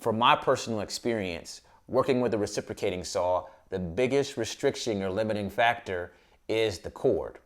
from my personal experience, working with a reciprocating saw, the biggest restriction or limiting factor is the cord.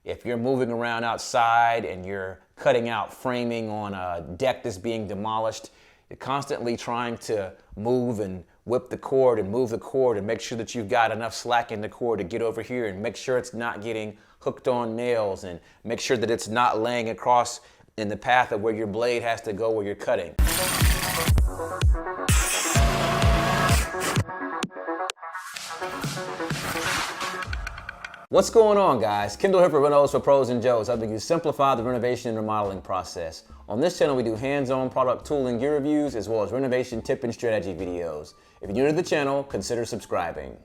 If you're moving around outside and you're cutting out framing on a deck that's being demolished, you're constantly trying to move and whip the cord and move the cord and make sure that you've got enough slack in the cord to get over here and make sure it's not getting hooked on nails and make sure that it's not laying across in the path of where your blade has to go where you're cutting. What's going on, guys? Kendall here for Renos for Pros and Joes, helping you simplify the renovation and remodeling process. On this channel, we do hands-on product tool and gear reviews, as well as renovation tip and strategy videos. If you're new to the channel, consider subscribing.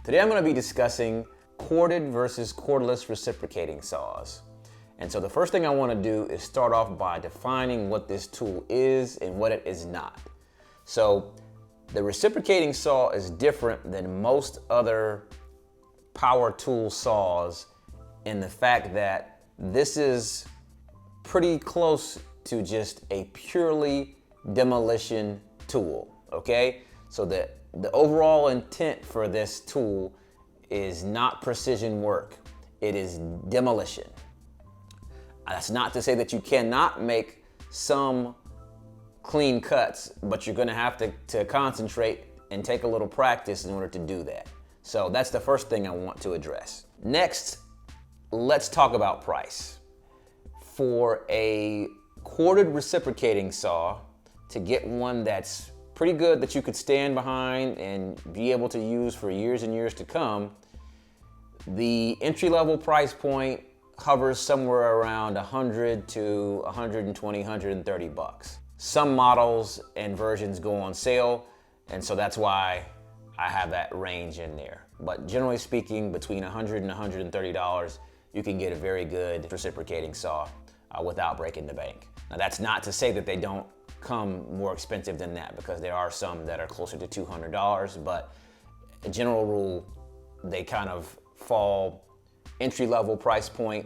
Today, I'm going to be discussing corded versus cordless reciprocating saws. And so the first thing I want to do is start off by defining what this tool is and what it is not. So the reciprocating saw is different than most other power tool saws in the fact that this is pretty close to just a purely demolition tool, okay? So the overall intent for this tool is not precision work, it is demolition. That's not to say that you cannot make some clean cuts, but you're gonna have to concentrate and take a little practice in order to do that. So that's the first thing I want to address. Next, let's talk about price. For a corded reciprocating saw, to get one that's pretty good that you could stand behind and be able to use for years and years to come, the entry-level price point hovers somewhere around 100 to 120, 130 bucks. Some models and versions go on sale, and so that's why I have that range in there. But generally speaking, between $100 and $130, you can get a very good reciprocating saw without breaking the bank. Now that's not to say that they don't come more expensive than that, because there are some that are closer to $200, but a general rule, they kind of fall entry-level price point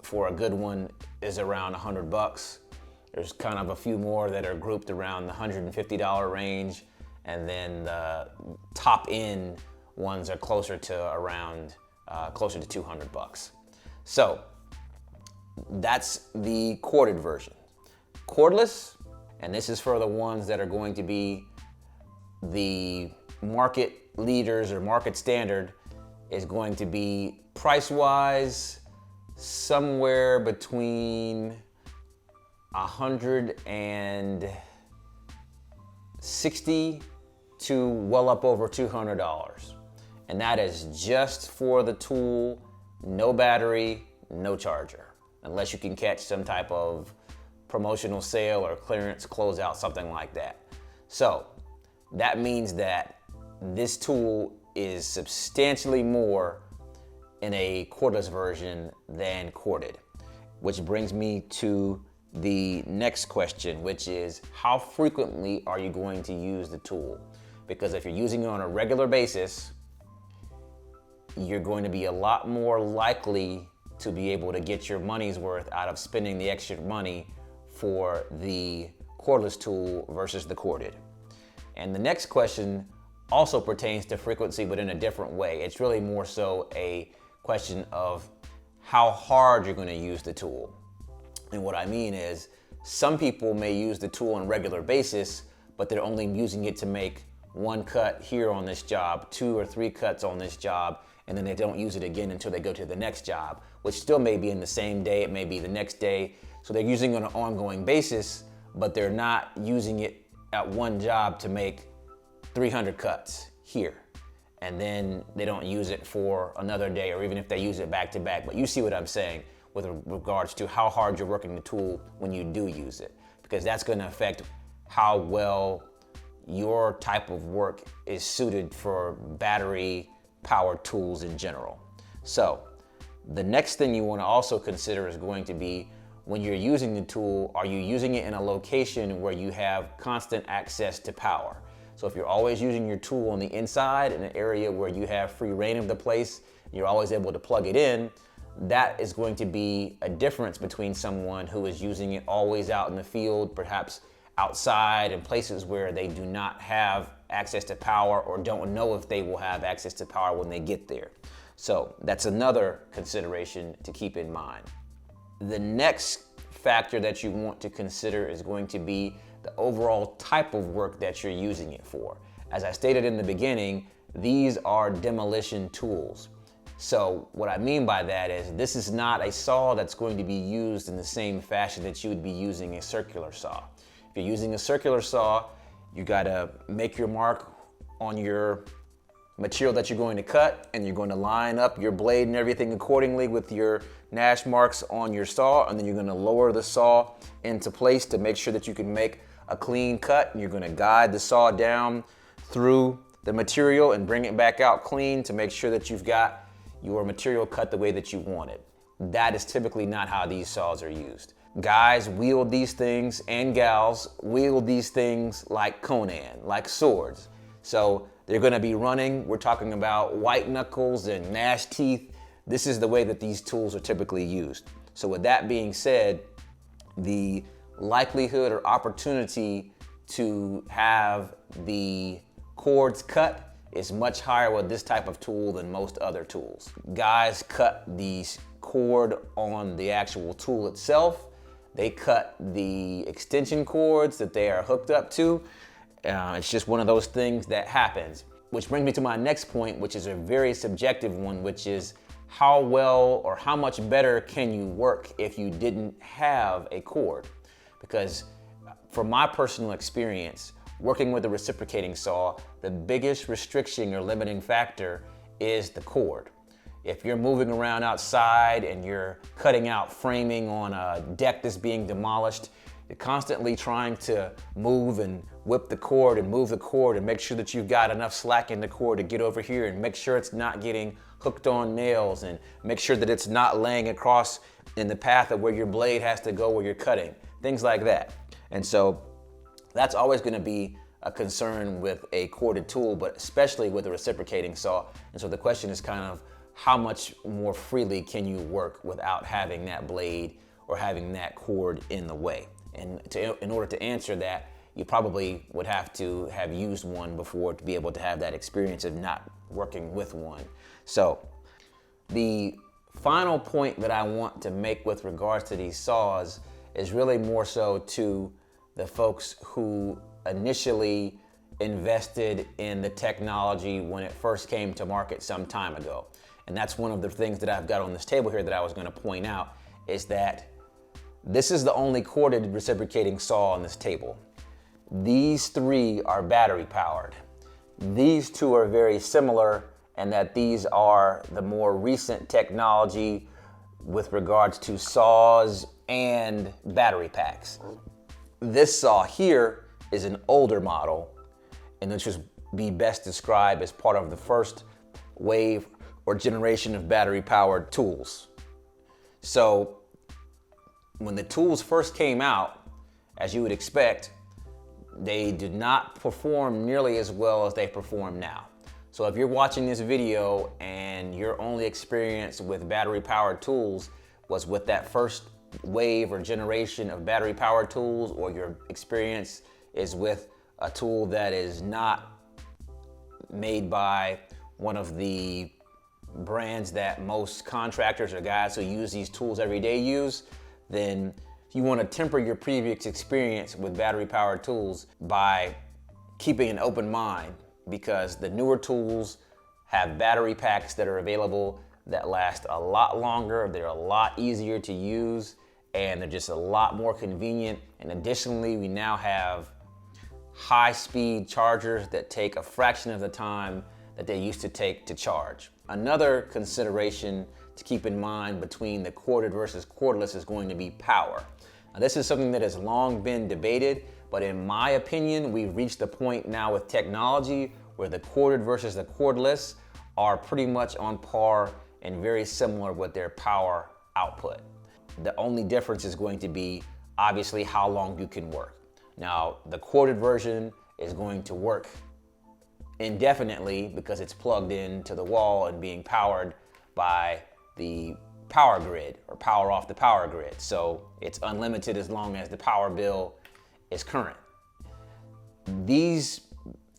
for a good one is around 100 bucks. There's kind of a few more that are grouped around the $150 range, and then the top end ones are closer to around closer to 200 bucks. So that's the corded version. Cordless, and this is for the ones that are going to be the market leaders or market standard, is going to be price-wise somewhere between $160 to well up over $200. And that is just for the tool, no battery, no charger, unless you can catch some type of promotional sale or clearance closeout, something like that. So that means that this tool is substantially more in a cordless version than corded, which brings me to the next question, which is how frequently are you going to use the tool? Because if you're using it on a regular basis, you're going to be a lot more likely to be able to get your money's worth out of spending the extra money for the cordless tool versus the corded. And the next question also pertains to frequency, but in a different way. It's really more so a question of how hard you're going to use the tool. And what I mean is, some people may use the tool on a regular basis, but they're only using it to make one cut here on this job, 2 or 3 cuts on this job, and then they don't use it again until they go to the next job, which still may be in the same day, it may be the next day. So they're using it on an ongoing basis, but they're not using it at one job to make 300 cuts here. And then they don't use it for another day, or even if they use it back to back. But you see what I'm saying with regards to how hard you're working the tool when you do use it, because that's going to affect how well your type of work is suited for battery powered tools in general. So the next thing you want to also consider is going to be, when you're using the tool, are you using it in a location where you have constant access to power? So if you're always using your tool on the inside in an area where you have free reign of the place, you're always able to plug it in, that is going to be a difference between someone who is using it always out in the field, perhaps outside in places where they do not have access to power or don't know if they will have access to power when they get there. So that's another consideration to keep in mind. The next factor that you want to consider is going to be the overall type of work that you're using it for. As I stated in the beginning, these are demolition tools. So what I mean by that is this is not a saw that's going to be used in the same fashion that you would be using a circular saw. If you're using a circular saw, you gotta make your mark on your material that you're going to cut, and you're going to line up your blade and everything accordingly with your Nash marks on your saw, and then you're going to lower the saw into place to make sure that you can make a clean cut, and you're going to guide the saw down through the material and bring it back out clean to make sure that you've got your material cut the way that you want it. That is typically not how these saws are used. Guys wield these things, and gals wield these things like Conan, like swords. So they're gonna be running. We're talking about white knuckles and gnash teeth. This is the way that these tools are typically used. So with that being said, the likelihood or opportunity to have the cords cut is much higher with this type of tool than most other tools. Guys cut the cord on the actual tool itself. They cut the extension cords that they are hooked up to. It's just one of those things that happens. Which brings me to my next point, which is a very subjective one, which is how well or how much better can you work if you didn't have a cord? Because from my personal experience, working with a reciprocating saw, the biggest restriction or limiting factor is the cord. If you're moving around outside and you're cutting out framing on a deck that's being demolished, you're constantly trying to move and whip the cord and move the cord and make sure that you've got enough slack in the cord to get over here and make sure it's not getting hooked on nails and make sure that it's not laying across in the path of where your blade has to go where you're cutting, things like that. And so that's always gonna be a concern with a corded tool, but especially with a reciprocating saw. And so the question is kind of how much more freely can you work without having that blade or having that cord in the way? And in order to answer that, you probably would have to have used one before to be able to have that experience of not working with one. So the final point that I want to make with regards to these saws is really more so to the folks who initially invested in the technology when it first came to market some time ago. And that's one of the things that I've got on this table here that I was going to point out, is that this is the only corded reciprocating saw on this table. These three are battery powered. These two are very similar in that these are the more recent technology with regards to saws and battery packs. This saw here is an older model, and this should be best described as part of the first wave or generation of battery powered tools. So when the tools first came out, as you would expect, they did not perform nearly as well as they perform now. So if you're watching this video and your only experience with battery powered tools was with that first wave or generation of battery powered tools, or your experience is with a tool that is not made by one of the brands that most contractors or guys who use these tools every day use, then you want to temper your previous experience with battery powered tools by keeping an open mind, because the newer tools have battery packs that are available that last a lot longer, they're a lot easier to use, and they're just a lot more convenient. And additionally, we now have high-speed chargers that take a fraction of the time that they used to take to charge. Another consideration to keep in mind between the corded versus cordless is going to be power. Now, this is something that has long been debated, but in my opinion, we've reached the point now with technology where the corded versus the cordless are pretty much on par and very similar with their power output. The only difference is going to be obviously how long you can work. Now, the corded version is going to work indefinitely because it's plugged into the wall and being powered by the power grid or power off the power grid. So it's unlimited as long as the power bill is current. these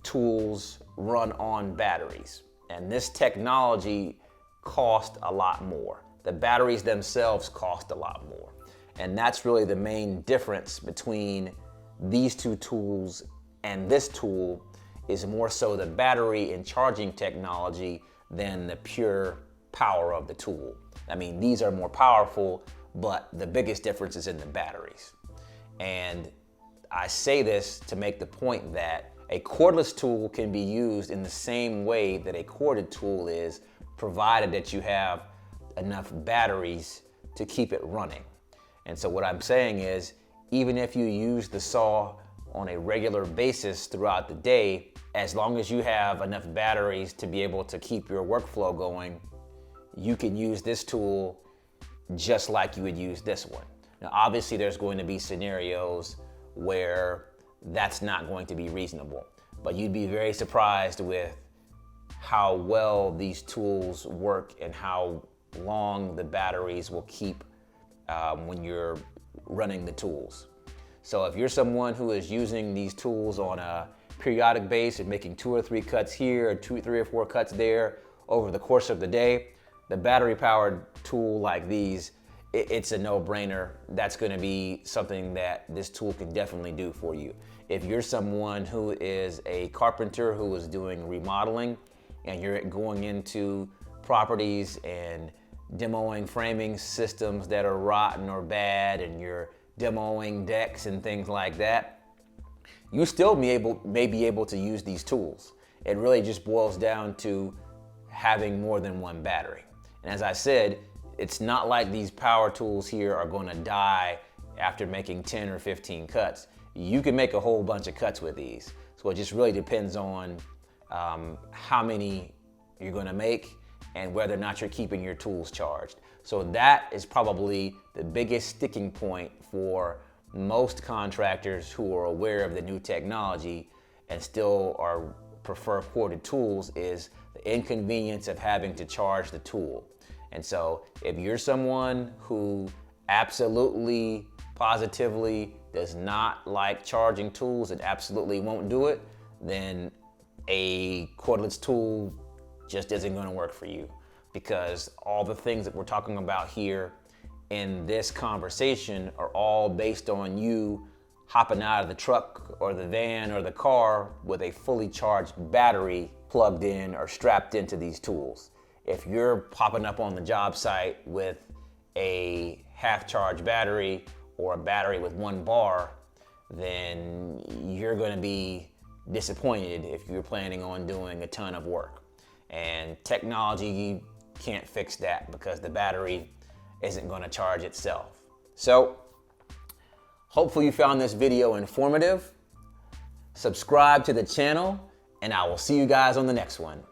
tools run on batteries, and this technology costs a lot more. The batteries themselves cost a lot more. And that's really the main difference between these two tools and this tool, is more so the battery and charging technology than the pure power of the tool. I mean, these are more powerful, but the biggest difference is in the batteries. And I say this to make the point that a cordless tool can be used in the same way that a corded tool is, provided that you have enough batteries to keep it running. And so what I'm saying is, even if you use the saw on a regular basis throughout the day, as long as you have enough batteries to be able to keep your workflow going, you can use this tool just like you would use this one. Now, obviously there's going to be scenarios where that's not going to be reasonable, but you'd be very surprised with how well these tools work and how long the batteries will keep when you're running the tools. So if you're someone who is using these tools on a periodic basis and making 2 or 3 cuts here, or 2, 3 or 4 cuts there over the course of the day, the battery powered tool like these, it's a no-brainer. That's going to be something that this tool can definitely do for you. If you're someone who is a carpenter who is doing remodeling, and you're going into properties and demoing framing systems that are rotten or bad, and you're demoing decks and things like that, you still may be able to use these tools. It really just boils down to having more than one battery. And as I said, it's not like these power tools here are going to die after making 10 or 15 cuts. You can make a whole bunch of cuts with these. So it just really depends on how many you're going to make and whether or not you're keeping your tools charged. So that is probably the biggest sticking point for most contractors who are aware of the new technology and still prefer corded tools, is the inconvenience of having to charge the tool. And so if you're someone who absolutely, positively does not like charging tools and absolutely won't do it, then a cordless tool just isn't going to work for you, because all the things that we're talking about here in this conversation are all based on you hopping out of the truck or the van or the car with a fully charged battery plugged in or strapped into these tools. If you're popping up on the job site with a half-charged battery or a battery with 1 bar, then you're going to be disappointed if you're planning on doing a ton of work. And technology can't fix that because the battery isn't going to charge itself. So hopefully you found this video informative. Subscribe to the channel, and I will see you guys on the next one.